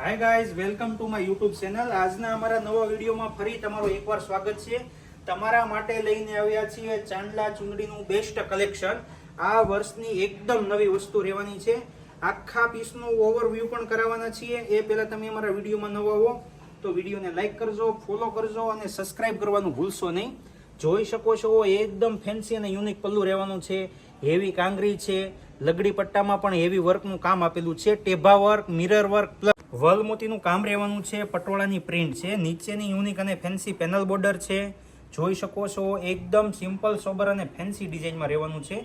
Hi guys, welcome to my YouTube channel. આજના અમારા નવા વિડીયોમાં ફરી તમારું એકવાર સ્વાગત છે. તમારા માટે લઈને આવ્યા છીએ ચાંદલા ચુંદડીનું બેસ્ટ કલેક્શન. આ વર્ષની એકદમ નવી વસ્તુ રહેવાની છે. આખા પીસનું ઓવરવ્યૂ પણ કરાવવાના છીએ. એ પહેલા તમે અમારા વિડીયોમાં નવા હો તો વિડીયોને લાઈક કરજો, ફોલો કરજો અને સબસ્ક્રાઇબ કરવાનું ભૂલશો નહીં. જોઈ શકો છો એકદમ ફેન્સી અને યુનિક પલ્લું રહેવાનું છે. હેવી કાંગરી છે. લગડી પટ્ટામાં પણ હેવી વર્કનું કામ આપેલું છે. ટેભા વર્ક, મિરર વર્ક પ્લસ વલ મોતીનું કામ રહેવાનું છે. પટોળાની પ્રિન્ટ છે. નીચેની યુનિક અને ફેન્સી પેનલ બોર્ડર છે. જોઈ શકો છો એકદમ સિમ્પલ, સોબર અને ફેન્સી ડિઝાઇનમાં રહેવાનું છે.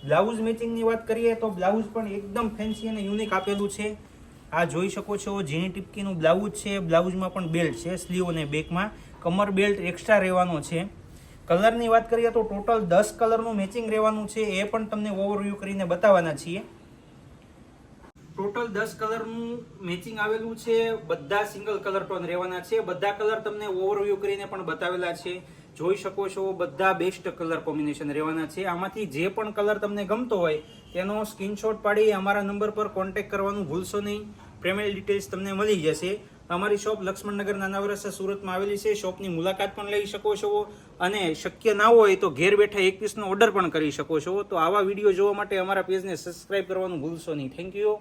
બ્લાઉઝ મેચિંગની વાત કરીએ તો બ્લાઉઝ પણ એકદમ ફેન્સી અને યુનિક આપેલું છે. આ જોઈ શકો છો ઝીણી ટીપકીનું બ્લાઉઝ છે. બ્લાઉઝમાં પણ બેલ્ટ છે. સ્લીવ અને બેકમાં કમર બેલ્ટ એક્સ્ટ્રા રહેવાનો છે. કલરની વાત કરીએ તો ટોટલ 10 કલરનું મેચિંગ રહેવાનું છે. એ પણ તમને ઓવરવ્યૂ કરીને બતાવવાના છીએ. ટોટલ 10 કલરનું મેચિંગ આવેલું છે. બધા સિંગલ કલર ટોન રહેવાના છે. બધા કલર તમને ઓવરવ્યૂ કરીને પણ બતાવેલા છે. જોઈ શકો છો બધા બેસ્ટ કલર કોમ્બિનેશન રહેવાના છે. આમાંથી જે પણ કલર તમને ગમતો હોય તેનો સ્ક્રીનશોટ પાડી અમારા નંબર પર કોન્ટેક્ટ કરવાનું ભૂલશો નહીં. પેમેન્ટ ડિટેલ્સ તમને મળી જશે. અમારી શોપ લક્ષ્મણનગર નાના વરસા સુરતમાં આવેલી છે. શોપની મુલાકાત પણ લઈ શકો છો અને શક્ય ના હોય તો ઘેર બેઠા એક પીસનો ઓર્ડર પણ કરી શકો છો. તો આવા વિડીયો જોવા માટે અમારા પેજને સબસ્ક્રાઇબ કરવાનું ભૂલશો નહીં. Thank you.